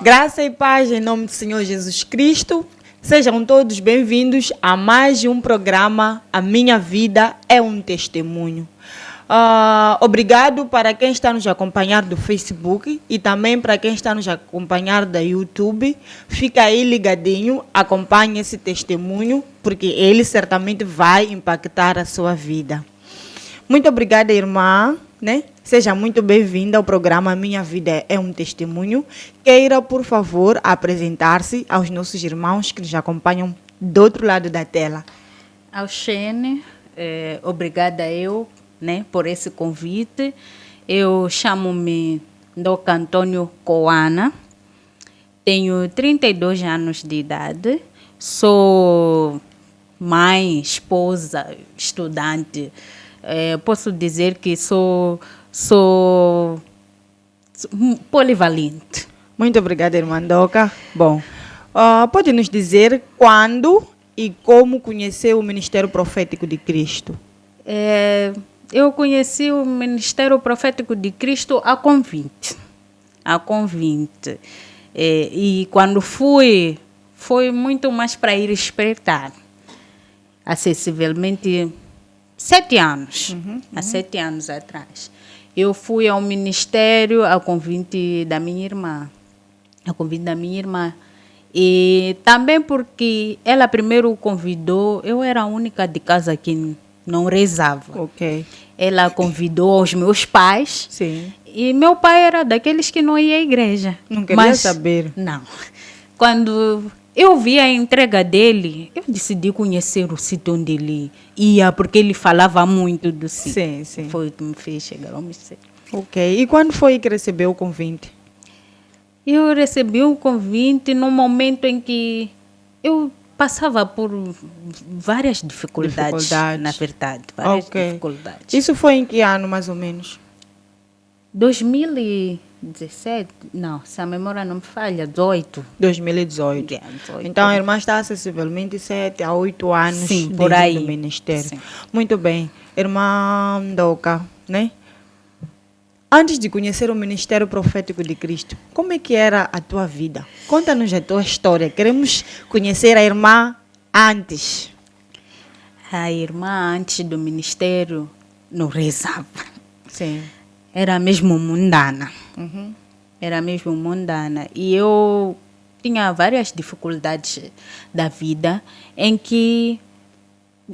Graça e paz em nome do Senhor Jesus Cristo. Sejam todos bem-vindos a mais um programa A Minha Vida é um Testemunho. Obrigado para quem está nos acompanhar do Facebook e também para quem está nos acompanhar da YouTube. Fica aí ligadinho, acompanhe esse testemunho, porque ele certamente vai impactar a sua vida. Muito obrigada, irmã, né? Seja muito bem-vinda ao programa A Minha Vida é um Testemunho. Queira, por favor, apresentar-se aos nossos irmãos que nos acompanham do outro lado da tela. Alxene, obrigada por esse convite. Eu chamo-me Doca Antônio Coana, tenho 32 anos de idade, sou mãe, esposa, estudante. Posso dizer que sou polivalente. Muito obrigada, irmã Doca. Bom, pode nos dizer quando e como conheceu o Ministério Profético de Cristo? Eu conheci o Ministério Profético de Cristo a convite. E quando fui, foi muito mais para ir espreitar. Acessivelmente 7 anos. Há 7 anos atrás. Eu fui ao ministério a convite da minha irmã. E também porque ela primeiro convidou, eu era a única de casa que não rezava. Ok. Ela convidou os meus pais. Sim. E meu pai era daqueles que não ia à igreja. Não queria saber. Não. Quando eu vi a entrega dele, eu decidi conhecer o sítio onde ele ia, porque ele falava muito do sítio. Sim, sim. Foi o que me fez chegar ao ministério. Ok. E quando foi que recebeu o convite? Eu recebi um convite no momento em que eu passava por várias dificuldades. Na verdade. Várias dificuldades. Isso foi em que ano, mais ou menos? 2017? Não, se a memória não me falha, 2018. Então, a irmã está acessivelmente 7 a 8 anos por aí. Do ministério. Sim. Muito bem. Irmã Doca, né? Antes de conhecer o Ministério Profético de Cristo, como é que era a tua vida? Conta-nos a tua história. Queremos conhecer a irmã antes. A irmã antes do ministério não rezava. Sim. Era mesmo mundana. Era mesmo mundana. E eu tinha várias dificuldades da vida em que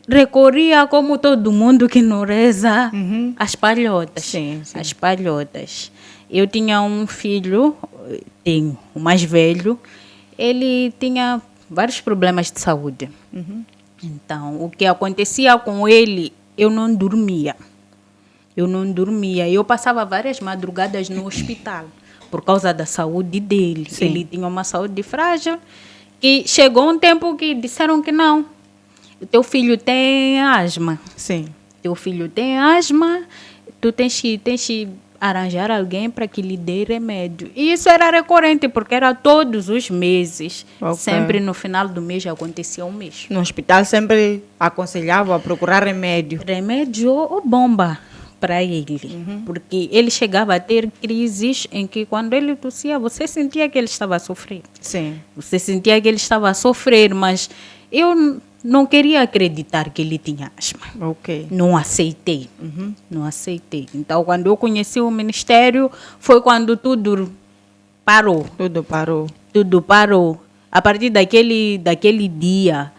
recorria, como todo mundo que não reza, às palhotas. Sim. As palhotas. Eu tinha um filho, tenho o mais velho, ele tinha vários problemas de saúde. Então, o que acontecia com ele, eu não dormia. Eu passava várias madrugadas no hospital por causa da saúde dele. Sim. Ele tinha uma saúde frágil e chegou um tempo que disseram que não. O teu filho tem asma. Sim. Tu tens que arranjar alguém para que lhe dê remédio. E isso era recorrente, porque era todos os meses. Ok. Sempre no final do mês acontecia o mesmo. No hospital sempre aconselhava a procurar remédio. Remédio ou bomba para ele. Porque ele chegava a ter crises em que quando ele tossia, você sentia que ele estava a sofrer. Sim. Você sentia que ele estava a sofrer, mas eu não queria acreditar que ele tinha asma. Ok. Não aceitei. Então, quando eu conheci o ministério, foi quando tudo parou. Tudo parou. A partir daquele dia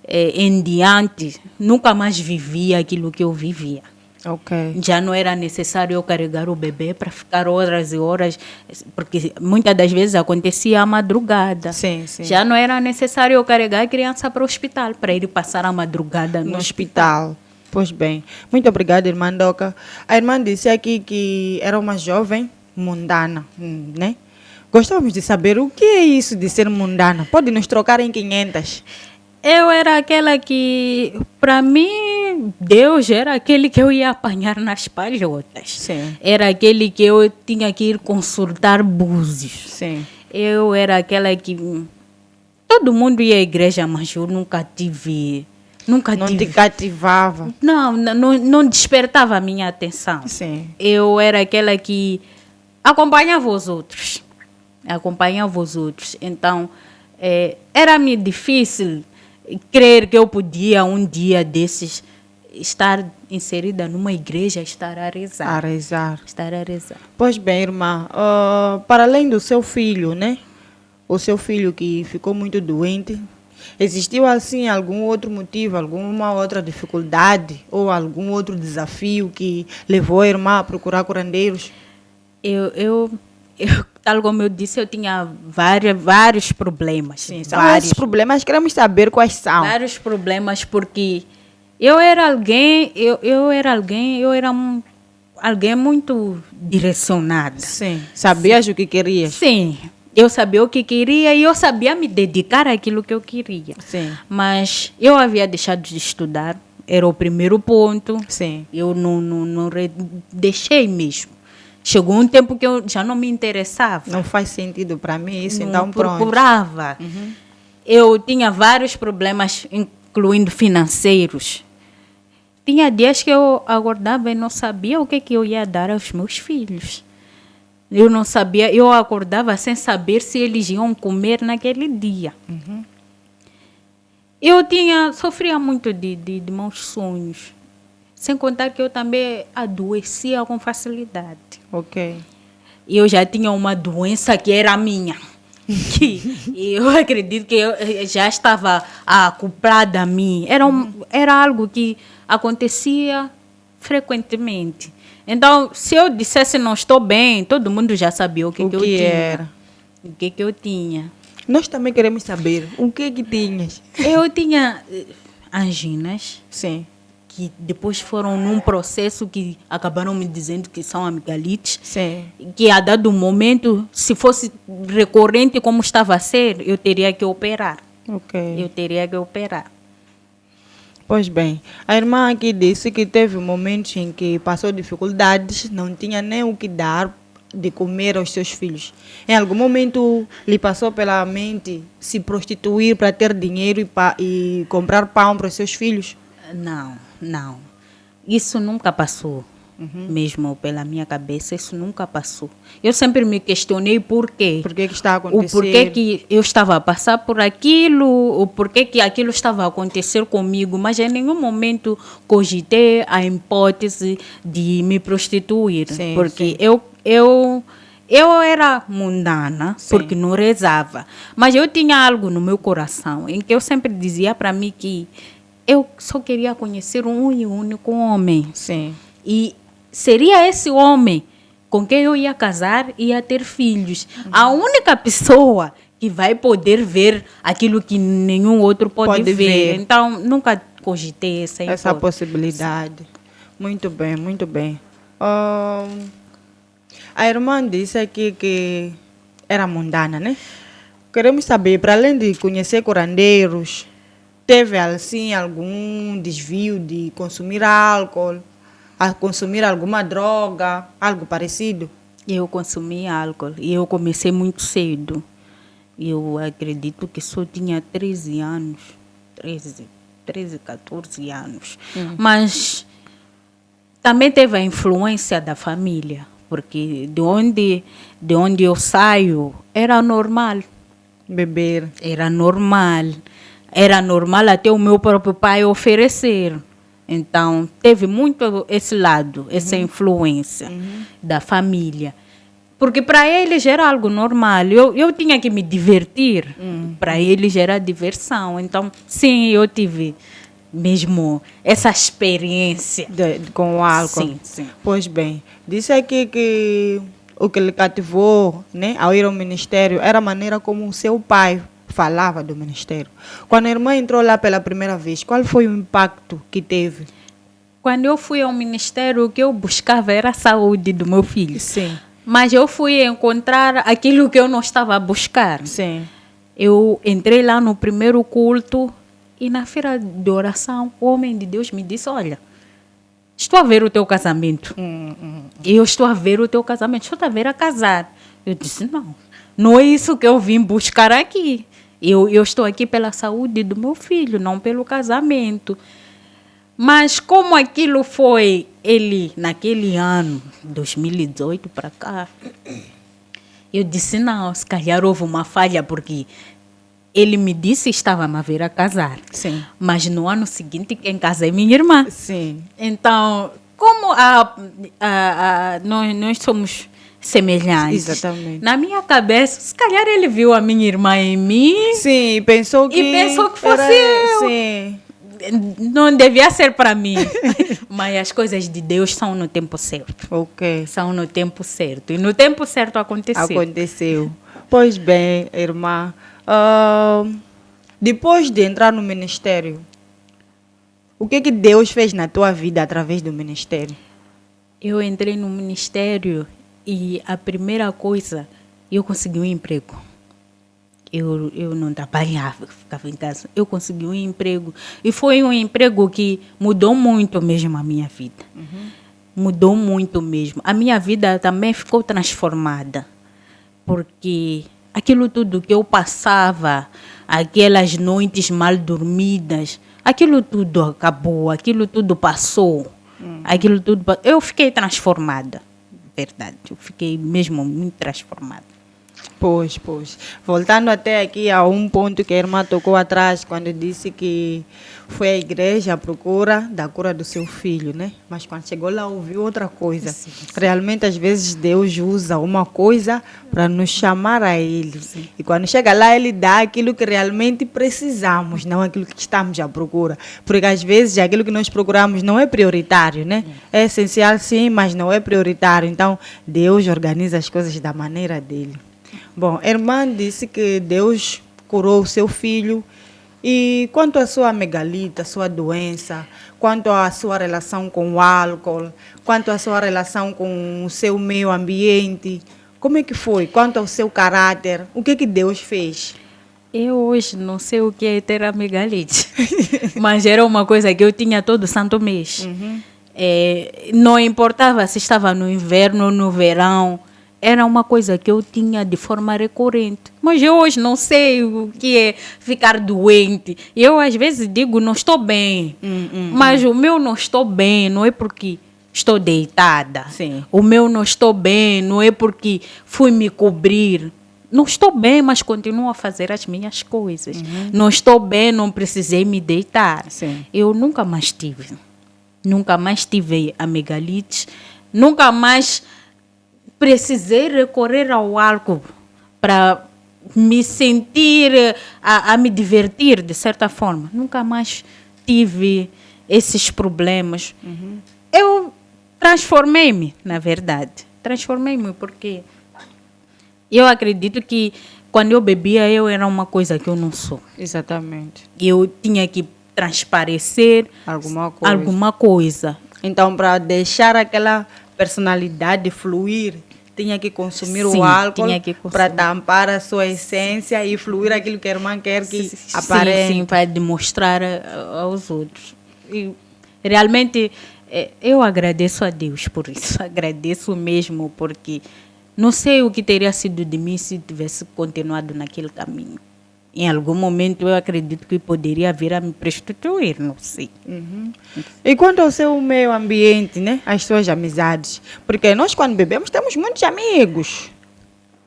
em diante, nunca mais vivia aquilo que eu vivia. Ok. Já não era necessário eu carregar o bebê para ficar horas e horas, porque muitas das vezes acontecia à madrugada. Sim, sim. Já não era necessário eu carregar a criança para o hospital, para ir passar a madrugada no hospital. Pois bem. Muito obrigada, irmã Doca. A irmã disse aqui que era uma jovem mundana, né? Gostávamos de saber o que é isso de ser mundana. Pode nos trocar em 500? Eu era aquela que, para mim, Deus era aquele que eu ia apanhar nas palhotas. Sim. Era aquele que eu tinha que ir consultar búzios. Sim. Eu era aquela que todo mundo ia à igreja, mas eu nunca tive. Não te cativava. Não despertava a minha atenção. Sim. Eu era aquela que acompanhava os outros. acompanhava os outros. Então, era-me difícil crer que eu podia um dia desses estar inserida numa igreja, estar a rezar. A rezar. Estar a rezar. Pois bem, irmã, para além do seu filho, né? O seu filho que ficou muito doente, existiu assim algum outro motivo, alguma outra dificuldade ou algum outro desafio que levou a irmã a procurar curandeiros? Eu tal como eu disse, eu tinha vários problemas. Sim, são vários problemas, queremos saber quais são. Vários problemas, porque eu era alguém muito direcionada. Sim, sabias o que querias? Sim, eu sabia o que queria e eu sabia me dedicar àquilo que eu queria. Sim. Mas eu havia deixado de estudar, era o primeiro ponto. Sim. Eu não deixei mesmo. Chegou um tempo que eu já não me interessava. Não faz sentido para mim isso, não então pronto. Procurava. Eu tinha vários problemas, incluindo financeiros. Tinha dias que eu acordava e não sabia o que eu ia dar aos meus filhos. Eu não sabia, eu acordava sem saber se eles iam comer naquele dia. Eu sofria muito de maus sonhos. Sem contar que eu também adoecia com facilidade. Ok. Eu já tinha uma doença que era minha. Que eu acredito que eu já estava acoplada a mim. Era algo que acontecia frequentemente. Então, se eu dissesse não estou bem, todo mundo já sabia o que eu tinha. Era? O que eu tinha. Nós também queremos saber o que tinhas. Eu tinha anginas. Sim. Que depois foram num processo que acabaram me dizendo que são amigdalites. Sim. Que a dado momento, se fosse recorrente como estava a ser, eu teria que operar. Ok. Eu teria que operar. Pois bem, a irmã aqui disse que teve momentos em que passou dificuldades, não tinha nem o que dar de comer aos seus filhos. Em algum momento lhe passou pela mente se prostituir para ter dinheiro e comprar pão para os seus filhos? Não. Isso nunca passou. Mesmo pela minha cabeça, isso nunca passou. Eu sempre me questionei por quê. Por que está a acontecer? O porquê que eu estava a passar por aquilo, o porquê que aquilo estava a acontecer comigo, mas em nenhum momento cogitei a hipótese de me prostituir. Sim, porque sim. eu era mundana, Sim. porque não rezava. Mas eu tinha algo no meu coração, em que eu sempre dizia para mim que eu só queria conhecer um e único homem. Sim. E seria esse homem com quem eu ia casar e ia ter filhos. A única pessoa que vai poder ver aquilo que nenhum outro pode ver. Então, nunca cogitei essa possibilidade. Muito bem, muito bem. A irmã disse aqui que era mundana, né? Queremos saber, para além de conhecer curandeiros, teve assim algum desvio de consumir álcool, a consumir alguma droga, algo parecido? Eu consumi álcool e eu comecei muito cedo. Eu acredito que só tinha 13 anos, 13, 14 anos. Mas também teve a influência da família, porque de onde eu saio era normal. Beber. Era normal. Era normal até o meu próprio pai oferecer. Então, teve muito esse lado, essa influência da família. Porque para eles era algo normal. Eu tinha que me divertir. Para eles era diversão. Então, sim, eu tive mesmo essa experiência. Com o álcool? Sim, sim. Pois bem, disse aqui que o que lhe cativou, né, ao ir ao ministério era a maneira como o seu pai falava do ministério. Quando a irmã entrou lá pela primeira vez, qual foi o impacto que teve? Quando eu fui ao ministério, o que eu buscava era a saúde do meu filho. Sim. Mas eu fui encontrar aquilo que eu não estava a buscar. Sim. Eu entrei lá no primeiro culto e na feira de oração, o homem de Deus me disse, olha, estou a ver o teu casamento. Eu estou a ver o teu casamento, estou a ver a casar. Eu disse, não é isso que eu vim buscar aqui. Eu estou aqui pela saúde do meu filho, não pelo casamento. Mas como aquilo foi ele naquele ano, 2018 para cá, Eu disse, não, se calhar houve uma falha, porque ele me disse que estava a vir a casar. Sim. Mas no ano seguinte, quem casa é minha irmã. Sim. Então, como nós somos semelhantes. Exatamente. Na minha cabeça, se calhar ele viu a minha irmã em mim. Sim, pensou que fosse eu. Sim. Não devia ser para mim. Mas as coisas de Deus são no tempo certo. Ok. São no tempo certo. E no tempo certo aconteceu. Aconteceu. Pois bem, irmã. Depois de entrar no ministério, o que Deus fez na tua vida através do ministério? Eu entrei no ministério e a primeira coisa, eu consegui um emprego. Eu não trabalhava, ficava em casa. Eu consegui um emprego. E foi um emprego que mudou muito mesmo a minha vida. Mudou muito mesmo. A minha vida também ficou transformada. Porque aquilo tudo que eu passava, aquelas noites mal dormidas, aquilo tudo acabou, aquilo tudo passou. Eu fiquei transformada. Verdade, eu fiquei mesmo muito transformada. Pois. Voltando até aqui a um ponto que a irmã tocou atrás, quando disse que foi à igreja à procura da cura do seu filho, né? Mas quando chegou lá ouviu outra coisa. Sim. Realmente, às vezes, Deus usa uma coisa para nos chamar a Ele. Sim. E quando chega lá, Ele dá aquilo que realmente precisamos, não aquilo que estamos à procura. Porque, às vezes, aquilo que nós procuramos não é prioritário, né? É essencial, sim, mas não é prioritário. Então, Deus organiza as coisas da maneira dele. Bom, a irmã disse que Deus curou o seu filho. E quanto à sua megalite, a sua doença, quanto à sua relação com o álcool, quanto à sua relação com o seu meio ambiente, como é que foi? Quanto ao seu caráter, o que Deus fez? Eu hoje não sei o que é ter amigalite, mas era uma coisa que eu tinha todo santo mês. Não importava se estava no inverno ou no verão, era uma coisa que eu tinha de forma recorrente. Mas eu hoje não sei o que é ficar doente. Eu às vezes digo, não estou bem. Mas o meu não estou bem não é porque estou deitada. Sim. O meu não estou bem não é porque fui me cobrir. Não estou bem, mas continuo a fazer as minhas coisas. Não estou bem, não precisei me deitar. Sim. Eu nunca mais tive. Nunca mais tive amigdalite. Nunca mais precisei recorrer ao álcool para me sentir, a me divertir de certa forma. Nunca mais tive esses problemas. Eu transformei-me, na verdade. Transformei-me porque eu acredito que quando eu bebia, eu era uma coisa que eu não sou. Exatamente. Eu tinha que transparecer alguma coisa. Então, para deixar aquela personalidade fluir, tinha que consumir o álcool para tampar a sua essência e fluir aquilo que a irmã quer que apareça. Sim, para demonstrar aos outros. E realmente, eu agradeço a Deus por isso. Agradeço mesmo, porque não sei o que teria sido de mim se tivesse continuado naquele caminho. Em algum momento eu acredito que poderia vir a me prostituir, não sei. E quanto ao seu meio ambiente, né? As suas amizades? Porque nós quando bebemos temos muitos amigos.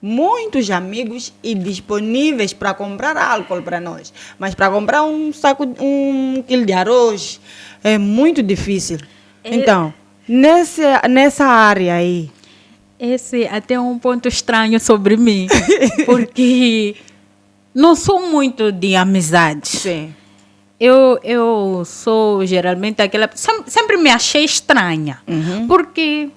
Muitos amigos e disponíveis para comprar álcool para nós. Mas para comprar um quilo de arroz é muito difícil. Então, nessa área aí. Esse até é um ponto estranho sobre mim. Porque não sou muito de amizade. Sim. Eu sou geralmente aquela... Sempre me achei estranha. Porque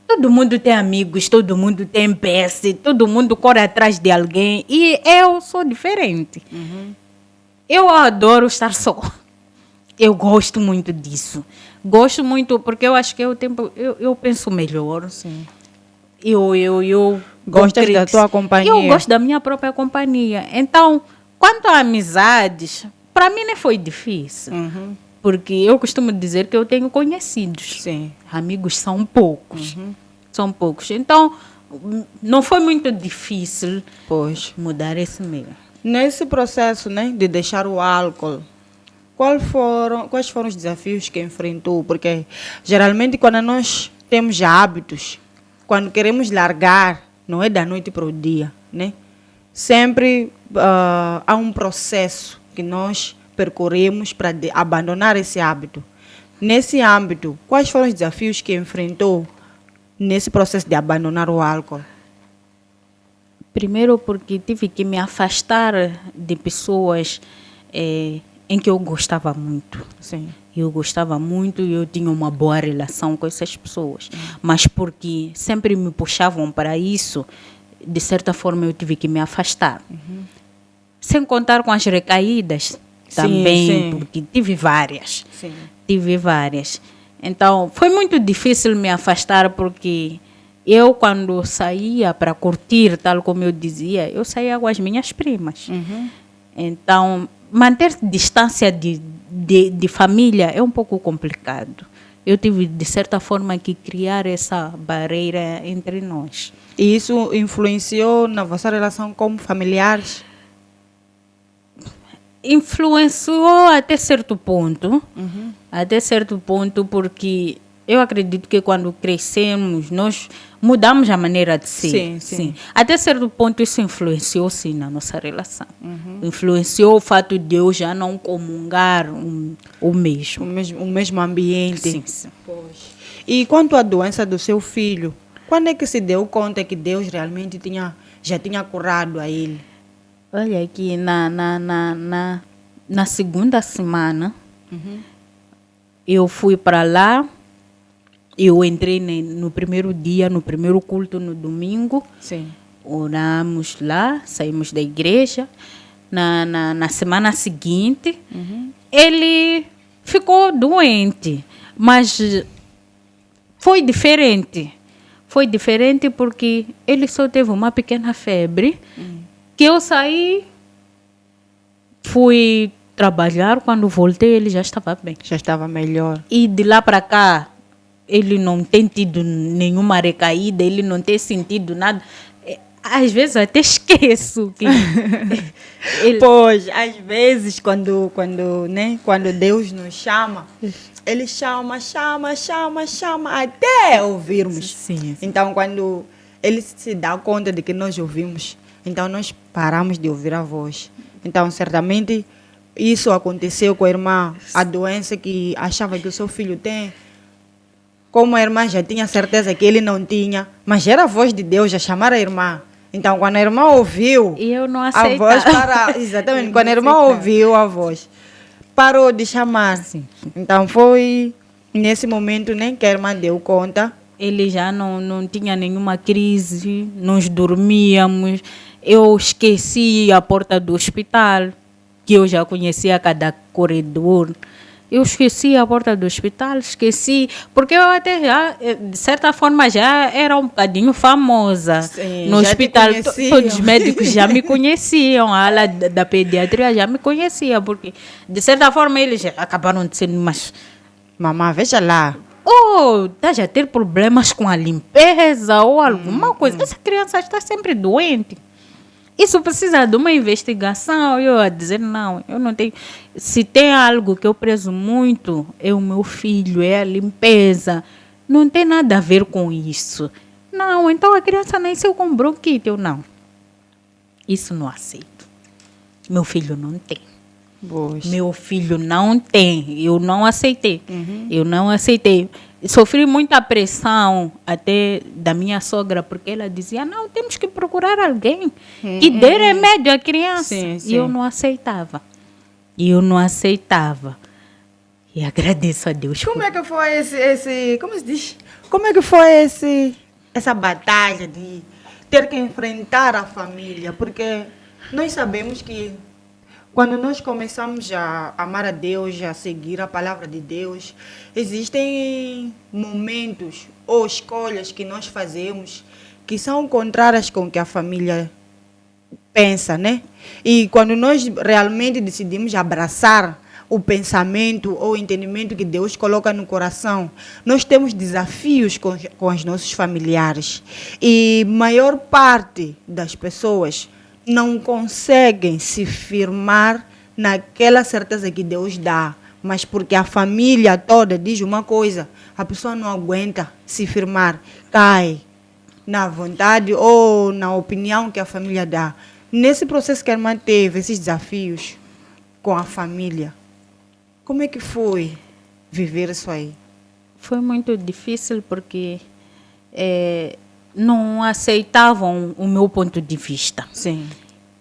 todo mundo tem amigos, todo mundo tem PS, todo mundo corre atrás de alguém. E eu sou diferente. Eu adoro estar só. Eu gosto muito disso. Gosto muito porque eu acho que é o tempo... Eu penso melhor. Sim. Eu Gostas da tua companhia? Eu gosto da minha própria companhia. Então, quanto a amizades, para mim não foi difícil. Porque eu costumo dizer que eu tenho conhecidos. Sim. Amigos são poucos. São poucos. Então, não foi muito difícil mudar esse meio. Nesse processo, né, de deixar o álcool, quais foram os desafios que enfrentou? Porque geralmente quando nós temos hábitos, quando queremos largar, não é da noite para o dia, né? Sempre há um processo que nós percorremos para abandonar esse hábito. Nesse âmbito, quais foram os desafios que enfrentou nesse processo de abandonar o álcool? Primeiro porque tive que me afastar de pessoas em que eu gostava muito. Sim. Eu gostava muito e eu tinha uma boa relação com essas pessoas. Mas porque sempre me puxavam para isso, de certa forma eu tive que me afastar. Sem contar com as recaídas também, sim. porque tive várias. Sim. Tive várias. Então, foi muito difícil me afastar porque eu, quando saía para curtir, tal como eu dizia, eu saía com as minhas primas. Então, manter distância de família é um pouco complicado. Eu tive, de certa forma, que criar essa barreira entre nós. E isso influenciou na vossa relação como familiares? Influenciou até certo ponto. Até certo ponto, porque eu acredito que quando crescemos, nós mudamos a maneira de ser. Sim. Até certo ponto, isso influenciou, sim, na nossa relação. Influenciou o fato de eu já não comungar o mesmo. O mesmo ambiente? Sim. Pois. E quanto à doença do seu filho, quando é que se deu conta que Deus realmente já tinha curado a ele? Olha aqui, na segunda semana, eu fui para lá, eu entrei no primeiro dia, no primeiro culto, no domingo. Sim. Oramos lá, saímos da igreja. Na semana seguinte, ele ficou doente, mas foi diferente. Foi diferente porque ele só teve uma pequena febre, que eu saí, fui trabalhar, quando voltei ele já estava bem. Já estava melhor. E de lá para cá, ele não tem tido nenhuma recaída, ele não tem sentido nada. Às vezes eu até esqueço que Pois, às vezes, quando Deus nos chama, Ele chama até ouvirmos. Sim. Então, quando Ele se dá conta de que nós ouvimos, então nós paramos de ouvir a voz. Então, certamente, isso aconteceu com a irmã, a doença que achava que o seu filho tem. Como a irmã já tinha certeza que ele não tinha, mas era a voz de Deus a chamar a irmã. Então, quando a irmã ouviu, E eu não a aceitava. voz parou. Exatamente, Eu quando a não irmã aceitava. ouviu a voz, parou de chamar. Sim. Então, foi nesse momento, né, que a irmã deu conta. Ele já não tinha nenhuma crise, nós dormíamos. Eu esqueci a porta do hospital, que eu já conhecia cada corredor. Eu esqueci a porta do hospital, porque eu até já, de certa forma, já era um bocadinho famosa. Sim, No já te hospital, conheciam. todos os médicos já me conheciam, a ala da pediatria já me conhecia, porque, de certa forma, eles já acabaram de ser umas... Mamãe, veja lá. Estás a ter problemas com a limpeza ou alguma coisa. Essa criança está sempre doente. Isso precisa de uma investigação. Eu a dizer, não, eu não tenho. Se tem algo que eu prezo muito, é o meu filho, é a limpeza. Não tem nada a ver com isso. Não, então a criança nasceu com bronquite. Eu não. Isso não aceito. Meu filho não tem. Pois. Meu filho não tem. Eu não aceitei. Eu não aceitei. Sofri muita pressão até da minha sogra, porque ela dizia, não, temos que procurar alguém que dê remédio à criança. Sim. E eu não aceitava. E agradeço a Deus. Como é que foi como se diz? Como é que foi essa batalha de ter que enfrentar a família? Porque nós sabemos que quando nós começamos a amar a Deus, a seguir a palavra de Deus, existem momentos ou escolhas que nós fazemos que são contrárias com o que a família pensa, né? E quando nós realmente decidimos abraçar o pensamento ou o entendimento que Deus coloca no coração, nós temos desafios com os nossos familiares. E maior parte das pessoas não conseguem se firmar naquela certeza que Deus dá, mas porque a família toda diz uma coisa, a pessoa não aguenta se firmar, cai, na vontade ou na opinião que a família dá. Nesse processo que a irmã teve, esses desafios com a família, como é que foi viver isso aí? Foi muito difícil porque não aceitavam o meu ponto de vista. Sim.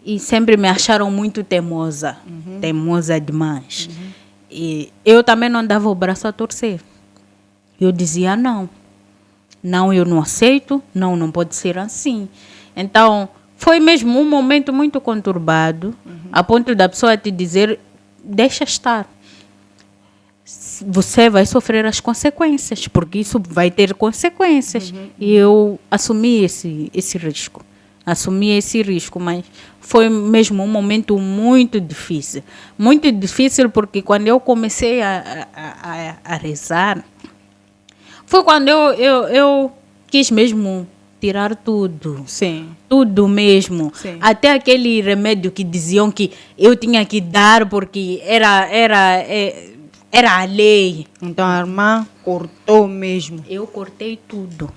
E sempre me acharam muito teimosa, teimosa demais. E eu também não dava o braço a torcer. Eu dizia não. Não, eu não aceito. Não, não pode ser assim. Então, foi mesmo um momento muito conturbado, a ponto da pessoa te dizer, deixa estar. Você vai sofrer as consequências, porque isso vai ter consequências. E eu assumi esse risco. Assumi esse risco, mas foi mesmo um momento muito difícil. Muito difícil porque quando eu comecei a rezar, foi quando eu quis mesmo tirar tudo. Sim. Tudo mesmo. Sim. Até aquele remédio que diziam que eu tinha que dar porque era a lei. Então a irmã cortou mesmo. Eu cortei tudo.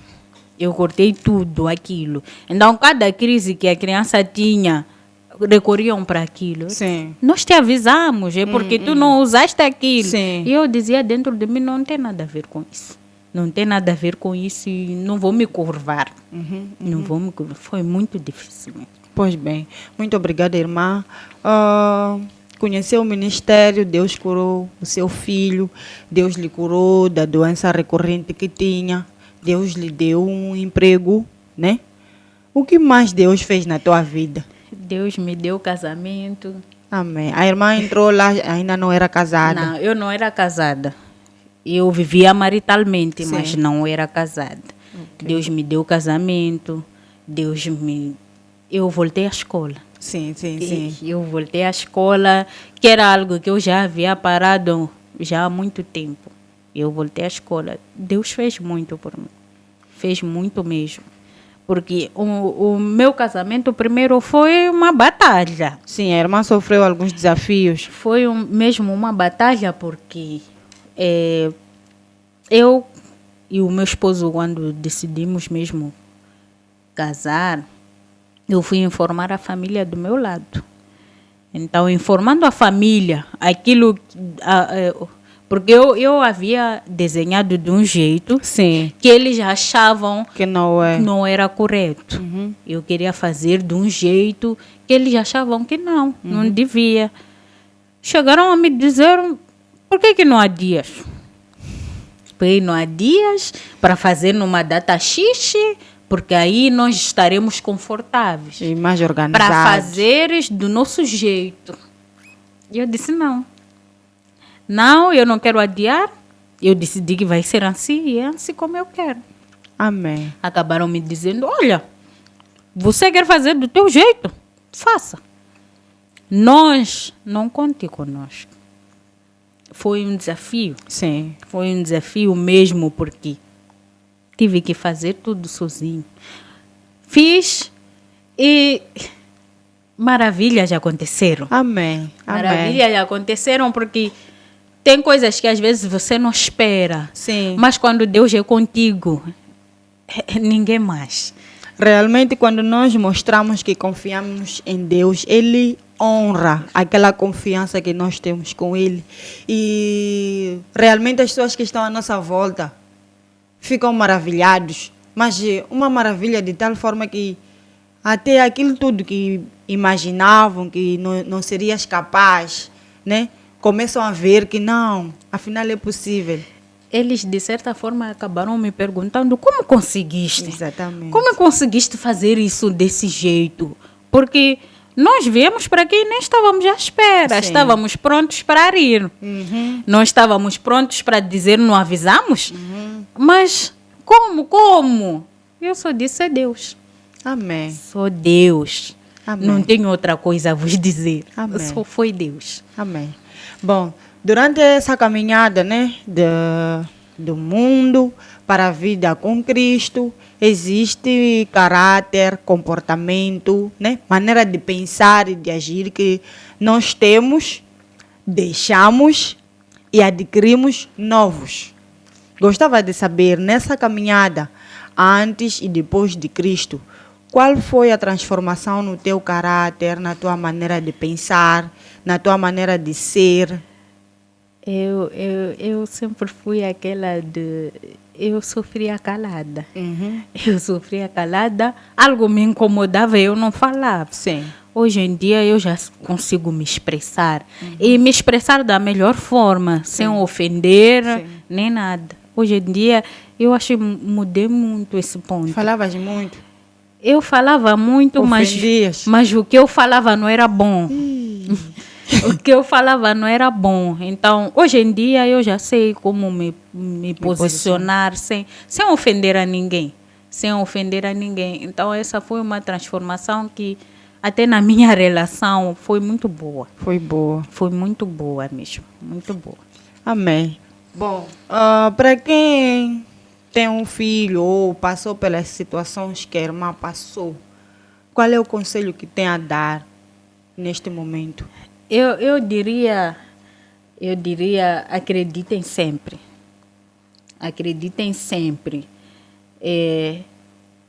Eu cortei tudo aquilo. Então, cada crise que a criança tinha, recorriam para aquilo. Sim. Nós te avisamos, é porque tu não usaste aquilo. Sim. E eu dizia dentro de mim, não tem nada a ver com isso. Não tem nada a ver com isso e não vou me curvar. Não vou me curvar. Foi muito difícil. Pois bem, muito obrigada, irmã. Conheceu o ministério, Deus curou o seu filho, Deus lhe curou da doença recorrente que tinha, Deus lhe deu um emprego, né? O que mais Deus fez na tua vida? Deus me deu casamento. Amém. A irmã entrou lá, ainda não era casada? Não, eu não era casada. Eu vivia maritalmente, Sim. mas não era casada. Ok. Deus me deu casamento, eu voltei à escola. Sim. Eu voltei à escola, que era algo que eu já havia parado já há muito tempo. Eu voltei à escola. Deus fez muito por mim. Fez muito mesmo. Porque o meu casamento primeiro foi uma batalha. Sim, a irmã sofreu alguns desafios. Foi mesmo uma batalha porque eu e o meu esposo, quando decidimos mesmo casar, eu fui informar a família do meu lado. Então, informando a família, aquilo... porque eu havia desenhado de um jeito Sim. que eles achavam Que não é. não era correto. Eu queria fazer de um jeito que eles achavam que não devia. Chegaram a me dizer, por que não há dias? Porque não há dias para fazer numa data X, porque aí nós estaremos confortáveis. E mais organizado. Para fazeres do nosso jeito. E eu disse, não. Não, eu não quero adiar. Eu decidi que vai ser assim e é assim como eu quero. Amém. Acabaram me dizendo, olha, você quer fazer do teu jeito? Faça. Nós, não conte conosco. Foi um desafio. Sim. Foi um desafio mesmo porque tive que fazer tudo sozinho. Fiz e maravilhas aconteceram. Amém. Maravilhas aconteceram porque tem coisas que às vezes você não espera. Sim. Mas quando Deus é contigo, ninguém mais. Realmente, quando nós mostramos que confiamos em Deus, Ele honra aquela confiança que nós temos com Ele. E realmente as pessoas que estão à nossa volta ficam maravilhados. Mas uma maravilha de tal forma que até aquilo tudo que imaginavam que não serias capaz, né? Começam a ver que não, afinal é possível. Eles, de certa forma, acabaram me perguntando como conseguiste? Exatamente. Como conseguiste fazer isso desse jeito? Porque nós viemos para aqui e nem estávamos à espera. Sim. Estávamos prontos para ir. Não estávamos prontos para dizer não avisamos. Mas como? Eu só disse é Deus. Amém. Só Deus. Amém. Não tenho outra coisa a vos dizer. Amém. Só foi Deus. Amém. Bom, durante essa caminhada, né, do mundo para a vida com Cristo, existe caráter, comportamento, né, maneira de pensar e de agir que nós temos, deixamos e adquirimos novos. Gostava de saber, nessa caminhada, antes e depois de Cristo. Qual foi a transformação no teu caráter, na tua maneira de pensar, na tua maneira de ser? Eu sempre fui aquela de... Eu sofria calada. Eu sofria calada, algo me incomodava e eu não falava. Sim. Hoje em dia eu já consigo me expressar. E me expressar da melhor forma, sem ofender, nem nada. Hoje em dia eu acho que mudei muito esse ponto. Falavas muito? Eu falava muito, mas o que eu falava não era bom. O que eu falava não era bom. Então, hoje em dia, eu já sei como me posicionar sem ofender a ninguém. Sem ofender a ninguém. Então, essa foi uma transformação que, até na minha relação, foi muito boa. Foi boa. Foi muito boa mesmo. Muito boa. Amém. Bom, para quem tem um filho ou passou pelas situações que a irmã passou, qual é o conselho que tem a dar neste momento? Eu diria, acreditem sempre. Acreditem sempre.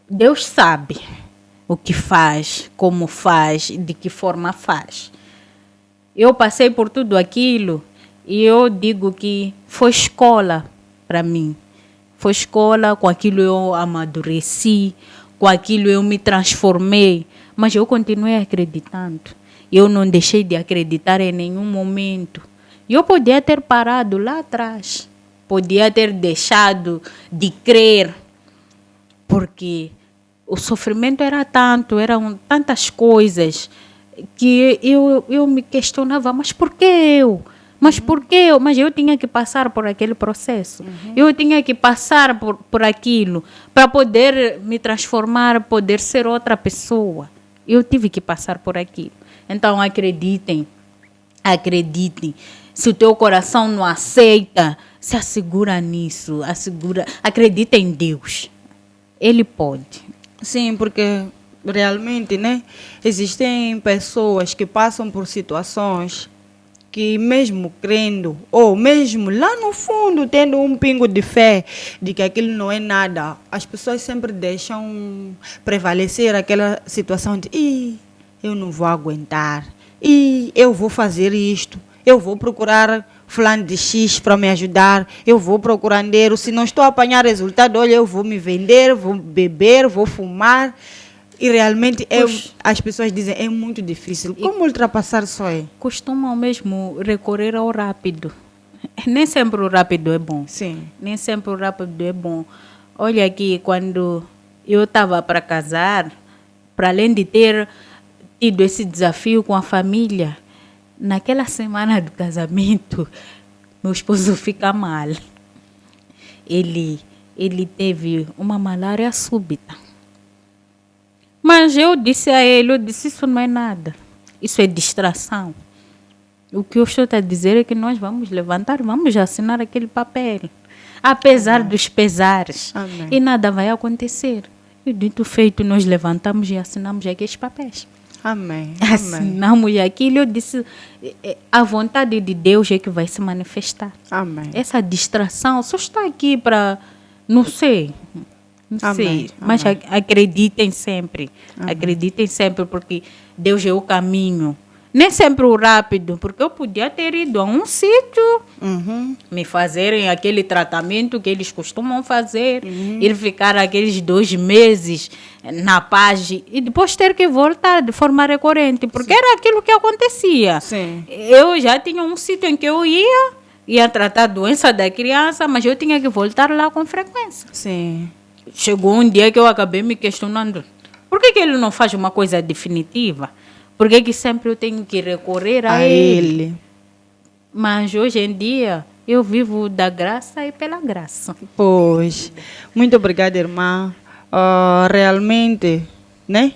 Deus sabe o que faz, como faz, de que forma faz. Eu passei por tudo aquilo e eu digo que foi escola para mim. Foi escola, com aquilo eu amadureci, com aquilo eu me transformei, mas eu continuei acreditando. Eu não deixei de acreditar em nenhum momento. Eu podia ter parado lá atrás. Podia ter deixado de crer. Porque o sofrimento era tanto, eram tantas coisas que eu me questionava, mas por que eu? Mas por que eu? Mas eu tinha que passar por aquele processo. Eu tinha que passar por aquilo para poder me transformar, poder ser outra pessoa. Eu tive que passar por aquilo. Então, acreditem. Se o teu coração não aceita, se assegura nisso. Acredita em Deus. Ele pode. Sim, porque realmente, né, existem pessoas que passam por situações que mesmo crendo, ou mesmo lá no fundo tendo um pingo de fé de que aquilo não é nada, as pessoas sempre deixam prevalecer aquela situação de eu não vou aguentar, eu vou fazer isto, eu vou procurar fulano de X para me ajudar, eu vou procurar se não estou a apanhar resultado, olha, eu vou me vender, vou beber, vou fumar. E realmente as pessoas dizem, é muito difícil. Como ultrapassar isso aí? Costumam mesmo recorrer ao rápido. Nem sempre o rápido é bom. Sim. Nem sempre o rápido é bom. Olha aqui, quando eu estava para casar, para além de ter tido esse desafio com a família, naquela semana do casamento, meu esposo fica mal. Ele teve uma malária súbita. Mas eu disse a ele, isso não é nada. Isso é distração. O que eu estou a dizer é que nós vamos levantar, vamos assinar aquele papel. Apesar dos pesares. Amém. E nada vai acontecer. E dito feito, nós levantamos e assinamos aqueles papéis. Amém. Assinamos aquilo. Eu disse, a vontade de Deus é que vai se manifestar. Amém. Essa distração só está aqui para, não sei, mas acreditem sempre. Amém. Acreditem sempre, porque Deus é o caminho. Nem sempre o rápido, porque eu podia ter ido a um sítio, me fazerem aquele tratamento que eles costumam fazer, ir ficar aqueles 2 meses na paz e depois ter que voltar de forma recorrente, porque era aquilo que acontecia. Sim. Eu já tinha um sítio em que eu ia tratar a doença da criança, mas eu tinha que voltar lá com frequência. Sim. Chegou um dia que eu acabei me questionando, por que ele não faz uma coisa definitiva? Por que sempre eu tenho que recorrer a ele? Mas hoje em dia eu vivo da graça e pela graça. Pois, muito obrigada, irmã. Realmente, né?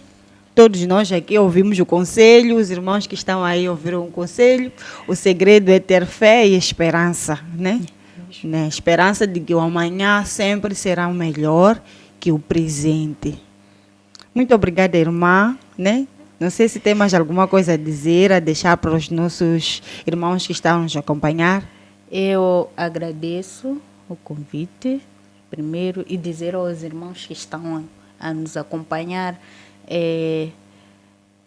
Todos nós aqui ouvimos o conselho, os irmãos que estão aí ouviram o conselho. O segredo é ter fé e esperança, né? Esperança de que o amanhã sempre será melhor que o presente. Muito obrigada, irmã, né? Não sei se tem mais alguma coisa a dizer, a deixar para os nossos irmãos que estão nos acompanhar. Eu agradeço o convite primeiro e dizer aos irmãos que estão a nos acompanhar,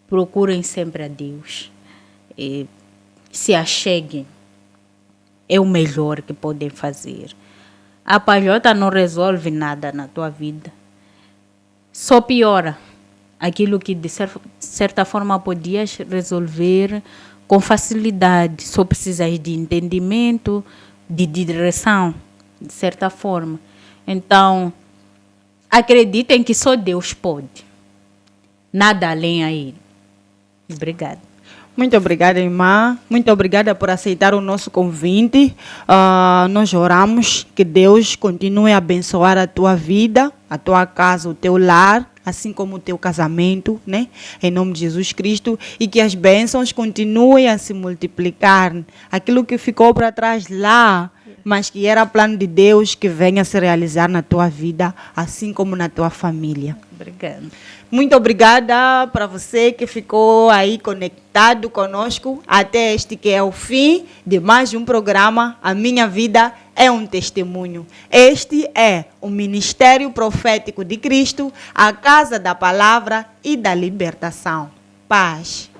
procurem sempre a Deus, se acheguem, é o melhor que podem fazer. A palhota não resolve nada na tua vida, só piora aquilo que de certa forma podias resolver com facilidade, só precisas de entendimento, de direção, de certa forma. Então, acreditem que só Deus pode, nada além a Ele. Obrigada. Muito obrigada, irmã. Muito obrigada por aceitar o nosso convite. Nós oramos que Deus continue a abençoar a tua vida, a tua casa, o teu lar, assim como o teu casamento, né? Em nome de Jesus Cristo. E que as bênçãos continuem a se multiplicar. Aquilo que ficou para trás lá, mas que era plano de Deus, que venha se realizar na tua vida, assim como na tua família. Obrigada. Muito obrigada para você que ficou aí conectado conosco até este que é o fim de mais um programa A Minha Vida é um Testemunho. Este é o Ministério Profético de Cristo, a Casa da Palavra e da Libertação. Paz.